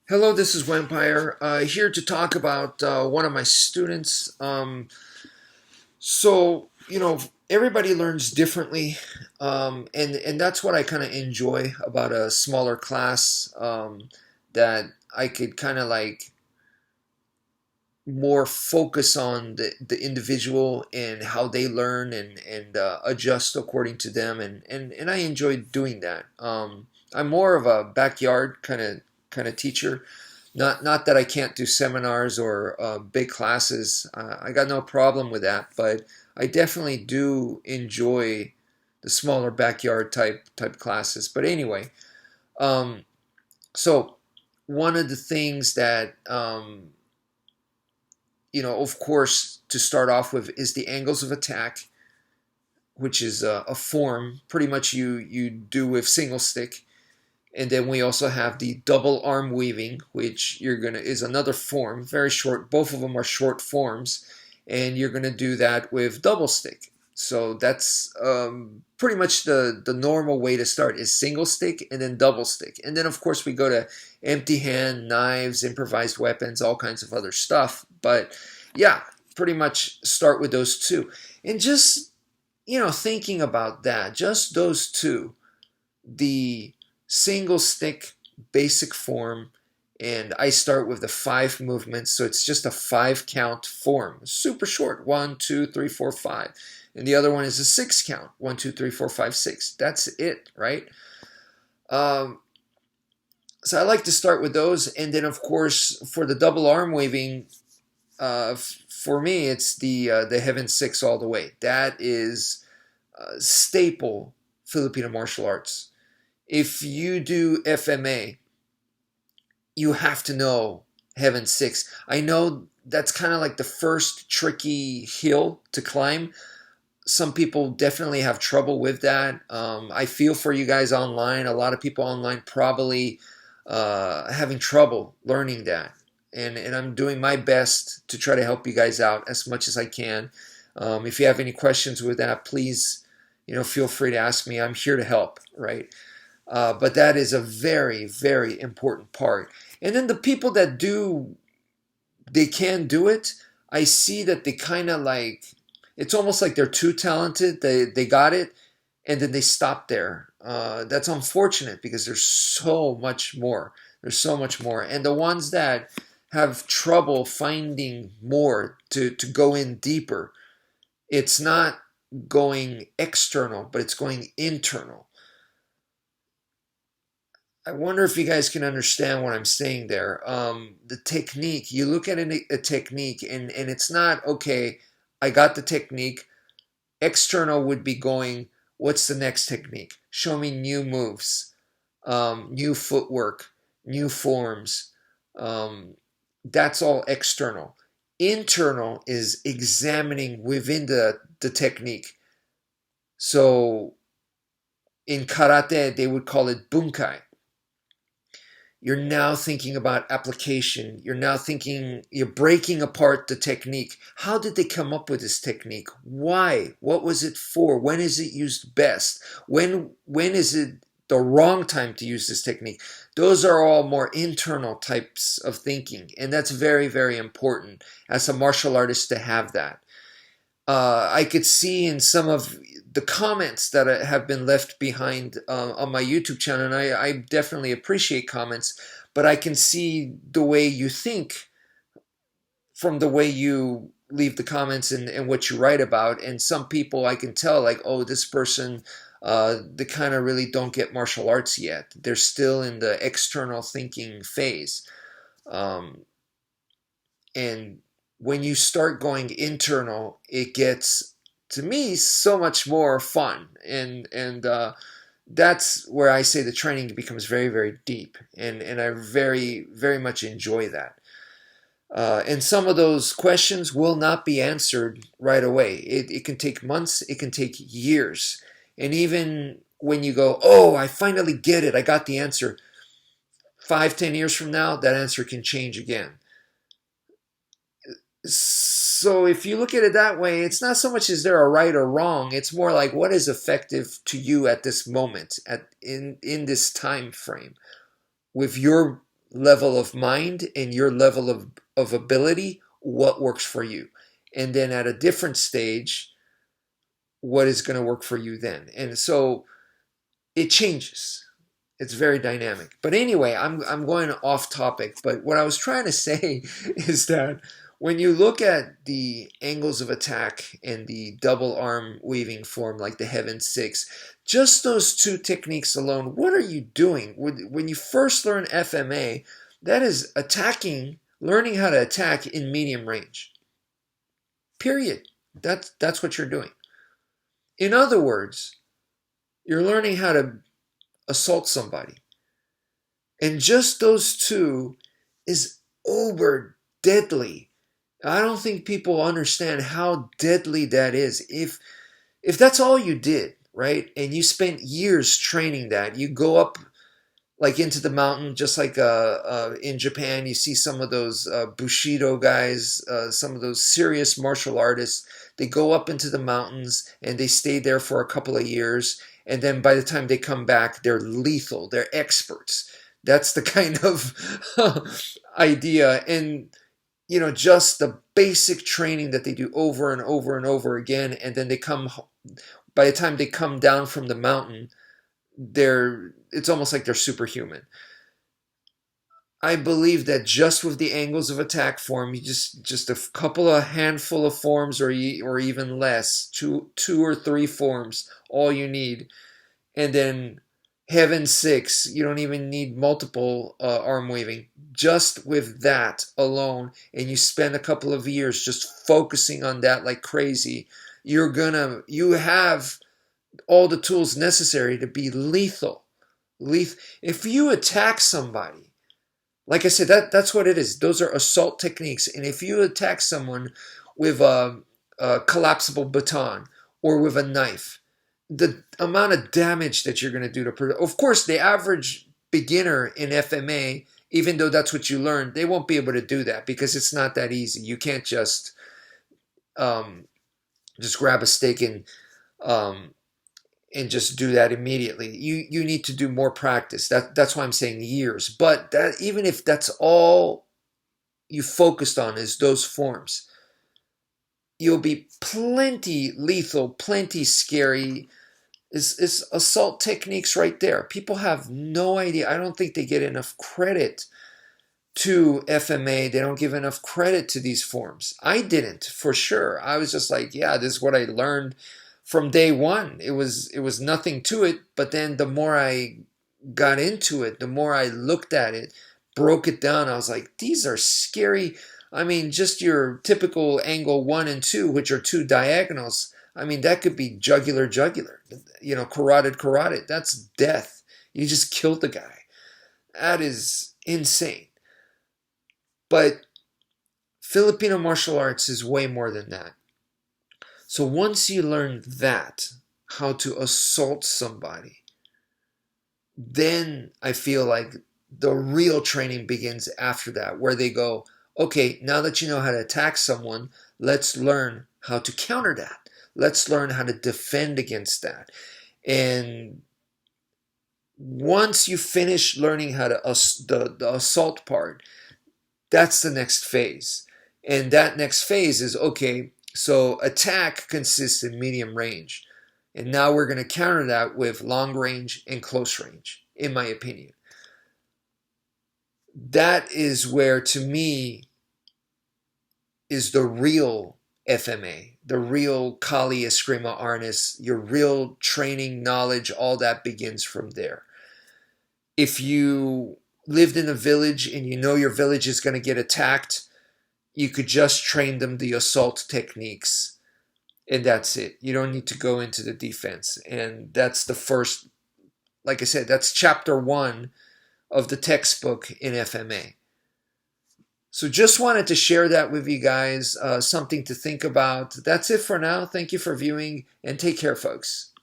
Hello, this is wmpyr, here to talk about one of my students. Everybody learns differently, and that's what I kind of enjoy about a smaller class, that I could kind of like more focus on the individual and how they learn and adjust according to them, and I enjoy doing that. I'm more of a backyard kind of teacher. Not that I can't do seminars or big classes. I got no problem with that, but I definitely do enjoy the smaller backyard type classes. But anyway, um, so one of the things that of course, to start off with, is the angles of attack, which is a form pretty much you do with single stick. And then we also have the double arm weaving, which is another form, very short. Both of them are short forms, and you're gonna do that with double stick. So that's pretty much the normal way to start is single stick and then double stick. And then of course we go to empty hand, knives, improvised weapons, all kinds of other stuff. But yeah, pretty much start with those two. And just thinking about that, just those two, the single stick basic form, and I start with the 5 movements, so it's just a 5 count form, super short, 1 2 3 4 5, and the other one is a 6 count, 1 2 3 4 5 6. That's it, right? um, so I like to start with those, and then of course for the double arm waving, for me it's the heaven six all the way. That is staple Filipino martial arts. If you do FMA, you have to know Heaven 6. I know that's kind of like the first tricky hill to climb. Some people definitely have trouble with that. I feel for you guys online. A lot of people online probably having trouble learning that. And I'm doing my best to try to help you guys out as much as I can. If you have any questions with that, please, feel free to ask me. I'm here to help, right? But that is a very, very important part. And then the people that they can do it. I see that they kind of like, it's almost like they're too talented. They got it, and then they stop there. That's unfortunate because there's so much more. There's so much more. And the ones that have trouble finding more to go in deeper, it's not going external, but it's going internal. I wonder if you guys can understand what I'm saying there. The technique, you look at a technique, and it's not, okay, I got the technique. External would be going, what's the next technique? Show me new moves, new footwork, new forms. That's all external. Internal is examining within the technique. So in karate, they would call it bunkai. You're now thinking about application. You're now thinking, you're breaking apart the technique. How did they come up with this technique? Why? What was it for? When is it used best? When is it the wrong time to use this technique? Those are all more internal types of thinking, and that's very, very important as a martial artist to have that. I could see in some of the comments that have been left behind on my YouTube channel, and I definitely appreciate comments, but I can see the way you think from the way you leave the comments and what you write about. And some people I can tell, like, oh, this person, they kind of really don't get martial arts yet. They're still in the external thinking phase. Um, and when you start going internal, it gets, to me, so much more fun, and that's where I say the training becomes very, very deep, and I very, very much enjoy that. And some of those questions will not be answered right away. It can take months, it can take years, and even when you go, oh, I finally get it, I got the answer, 5, 10 years from now, that answer can change again. So if you look at it that way, it's not so much is there a right or wrong, it's more like what is effective to you at this moment, in this time frame, with your level of mind and your level of ability, what works for you. And then at a different stage, what is going to work for you then. And so it changes. It's very dynamic. But anyway, I'm going off topic. But what I was trying to say is that when you look at the angles of attack and the double arm weaving form like the Heaven Six, just those two techniques alone, what are you doing? When you first learn FMA, that is attacking, learning how to attack in medium range. Period. That's what you're doing. In other words, you're learning how to assault somebody. And just those two is uber deadly. I don't think people understand how deadly that is. If that's all you did, right? And you spent years training that, you go up like into the mountain, just like in Japan, you see some of those Bushido guys, some of those serious martial artists. They go up into the mountains and they stay there for a couple of years. And then by the time they come back, they're lethal. They're experts. That's the kind of idea. And, you know, just the basic training that they do over and over and over again. And then by the time they come down from the mountain, it's almost like they're superhuman. I believe that just with the angles of attack form, you just a couple of handful of forms or even less, two or three forms, all you need. And then Heaven Six, you don't even need multiple arm waving. Just with that alone, and you spend a couple of years just focusing on that like crazy, you have all the tools necessary to be lethal. If you attack somebody, like I said, that's what it is. Those are assault techniques. And if you attack someone with a collapsible baton or with a knife, the amount of damage that you're going to do of course, the average beginner in FMA, even though that's what you learned, they won't be able to do that because it's not that easy. You can't just grab a stick and just do that immediately. You need to do more practice. That's why I'm saying years. But that even if that's all you focused on is those forms, you'll be plenty lethal, plenty scary. It's assault techniques right there. People have no idea. I don't think they get enough credit to FMA. They don't give enough credit to these forms. I didn't, for sure. I was just like, yeah, this is what I learned from day one. It was nothing to it, but then the more I got into it, the more I looked at it, broke it down, I was like, these are scary. I mean, just your typical angle 1 and 2, which are two diagonals. I mean, that could be jugular, carotid. That's death. You just killed the guy. That is insane. But Filipino martial arts is way more than that. So once you learn that, how to assault somebody, then I feel like the real training begins after that, where they go, okay, now that you know how to attack someone, let's learn how to counter that. Let's learn how to defend against that. And once you finish learning how to the assault part, that's the next phase. And that next phase is, okay, so attack consists in medium range. And now we're going to counter that with long range and close range, in my opinion. That is where, to me, is the real FMA, the real Kali Escrima Arnis, your real training, knowledge, all that begins from there. If you lived in a village and you know your village is going to get attacked, you could just train them the assault techniques, and that's it. You don't need to go into the defense. And that's the first, like I said, that's chapter 1 of the textbook in FMA. So just wanted to share that with you guys, something to think about. That's it for now. Thank you for viewing, and take care, folks.